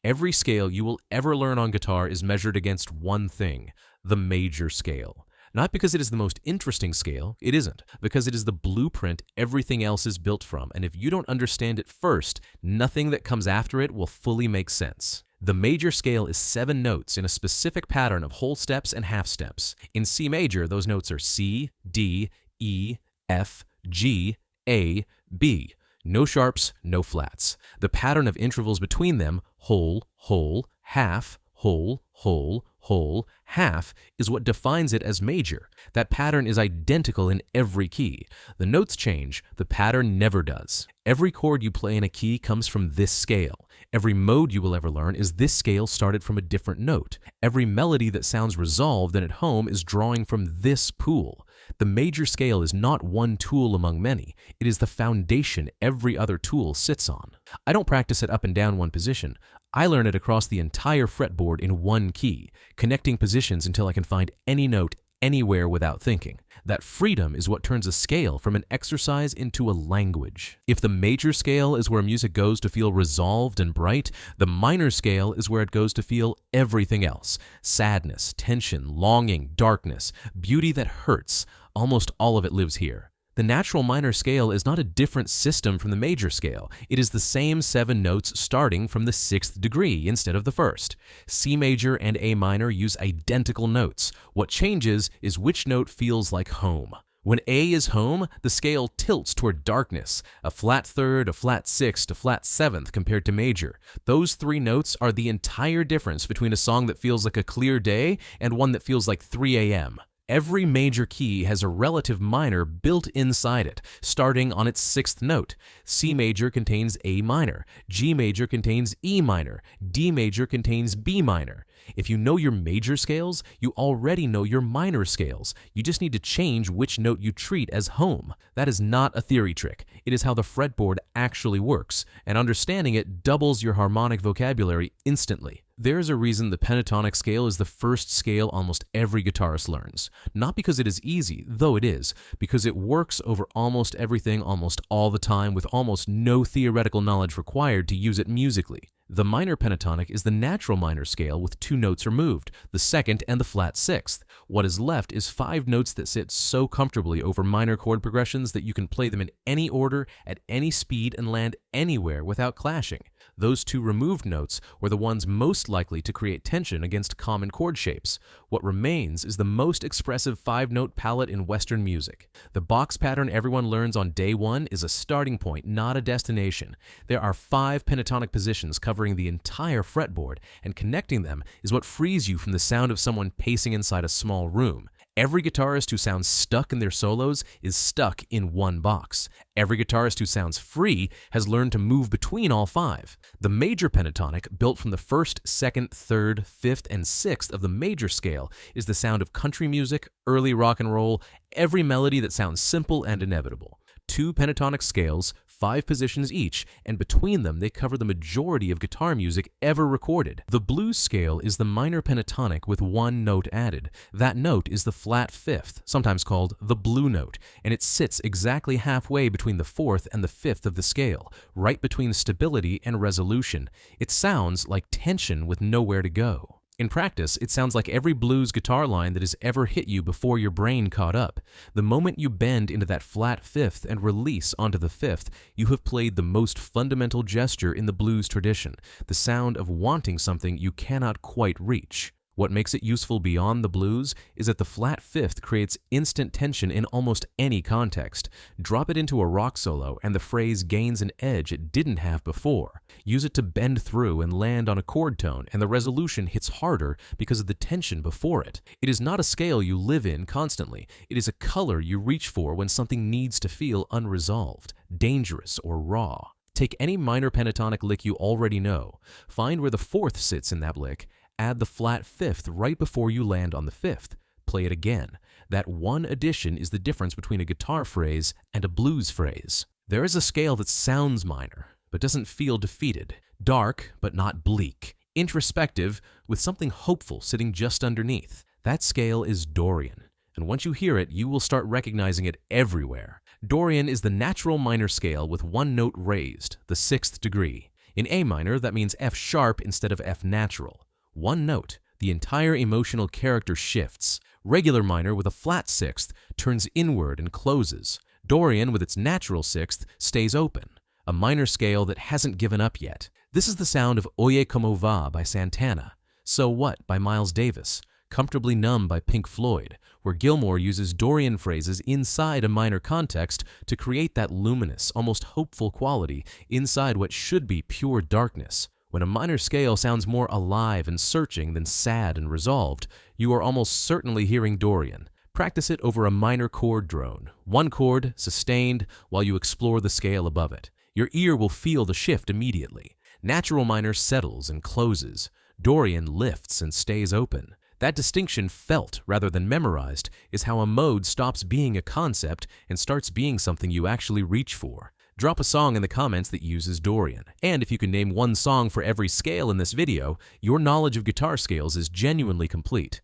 Every scale you will ever learn on guitar is measured against one thing, the major scale. Not because it is the most interesting scale, it isn't, because it is the blueprint everything else is built from, and if you don't understand it first, nothing that comes after it will fully make sense. The major scale is 7 notes in a specific pattern of whole steps and half steps. In C major, those notes are C, D, E, F, G, A, B. No sharps, no flats. The pattern of intervals between them, whole, whole, half, whole, whole, whole, half, is what defines it as major. That pattern is identical in every key. The notes change, the pattern never does. Every chord you play in a key comes from this scale. Every mode you will ever learn is this scale started from a different note. Every melody that sounds resolved and at home is drawing from this pool. The major scale is not one tool among many. It is the foundation every other tool sits on. I don't practice it up and down one position. I learn it across the entire fretboard in one key, connecting positions until I can find any note anywhere without thinking. That freedom is what turns a scale from an exercise into a language. If the major scale is where music goes to feel resolved and bright, the minor scale is where it goes to feel everything else. Sadness, tension, longing, darkness, beauty that hurts. Almost all of it lives here. The natural minor scale is not a different system from the major scale. It is the same 7 notes starting from the 6th degree instead of the 1st. C major and A minor use identical notes. What changes is which note feels like home. When A is home, the scale tilts toward darkness, a flat 3rd, a flat 6th, a flat 7th compared to major. Those 3 notes are the entire difference between a song that feels like a clear day and one that feels like 3 a.m. Every major key has a relative minor built inside it, starting on its 6th note. C major contains A minor, G major contains E minor, D major contains B minor. If you know your major scales, you already know your minor scales. You just need to change which note you treat as home. That is not a theory trick. It is how the fretboard actually works, and understanding it doubles your harmonic vocabulary instantly. There is a reason the pentatonic scale is the first scale almost every guitarist learns. Not because it is easy, though it is, because it works over almost everything almost all the time with almost no theoretical knowledge required to use it musically. The minor pentatonic is the natural minor scale with 2 notes removed, the 2nd and the flat 6th. What is left is 5 notes that sit so comfortably over minor chord progressions that you can play them in any order, at any speed, and land anywhere without clashing. Those 2 removed notes were the ones most likely to create tension against common chord shapes. What remains is the most expressive 5-note palette in Western music. The box pattern everyone learns on day 1 is a starting point, not a destination. There are 5 pentatonic positions covering the entire fretboard, and connecting them is what frees you from the sound of someone pacing inside a small room. Every guitarist who sounds stuck in their solos is stuck in one box. Every guitarist who sounds free has learned to move between all 5. The major pentatonic, built from the 1st, 2nd, 3rd, 5th, and 6th of the major scale, is the sound of country music, early rock and roll, every melody that sounds simple and inevitable. 2 pentatonic scales, 5 positions each, and between them they cover the majority of guitar music ever recorded. The blues scale is the minor pentatonic with 1 note added. That note is the flat 5th, sometimes called the blue note, and it sits exactly halfway between the 4th and the 5th of the scale, right between stability and resolution. It sounds like tension with nowhere to go. In practice, it sounds like every blues guitar line that has ever hit you before your brain caught up. The moment you bend into that flat 5th and release onto the 5th, you have played the most fundamental gesture in the blues tradition, the sound of wanting something you cannot quite reach. What makes it useful beyond the blues is that the flat 5th creates instant tension in almost any context. Drop it into a rock solo and the phrase gains an edge it didn't have before. Use it to bend through and land on a chord tone, and the resolution hits harder because of the tension before it. It is not a scale you live in constantly. It is a color you reach for when something needs to feel unresolved, dangerous, or raw. Take any minor pentatonic lick you already know. Find where the 4th sits in that lick. Add the flat 5th right before you land on the 5th. Play it again. That one addition is the difference between a guitar phrase and a blues phrase. There is a scale that sounds minor, but doesn't feel defeated. Dark, but not bleak. Introspective, with something hopeful sitting just underneath. That scale is Dorian, and once you hear it, you will start recognizing it everywhere. Dorian is the natural minor scale with 1 note raised, the 6th degree. In A minor, that means F sharp instead of F natural. One note, the entire emotional character shifts. Regular minor with a flat sixth turns inward and closes. Dorian with its natural sixth stays open. A minor scale that hasn't given up yet. This is the sound of Oye Como Va by Santana, So What by Miles Davis, Comfortably Numb by Pink Floyd, where Gilmour uses Dorian phrases inside a minor context to create that luminous, almost hopeful quality inside what should be pure darkness. When a minor scale sounds more alive and searching than sad and resolved, you are almost certainly hearing Dorian. Practice it over a minor chord drone, one chord, sustained, while you explore the scale above it. Your ear will feel the shift immediately. Natural minor settles and closes. Dorian lifts and stays open. That distinction felt rather than memorized is how a mode stops being a concept and starts being something you actually reach for. Drop a song in the comments that uses Dorian. And if you can name one song for every scale in this video, your knowledge of guitar scales is genuinely complete.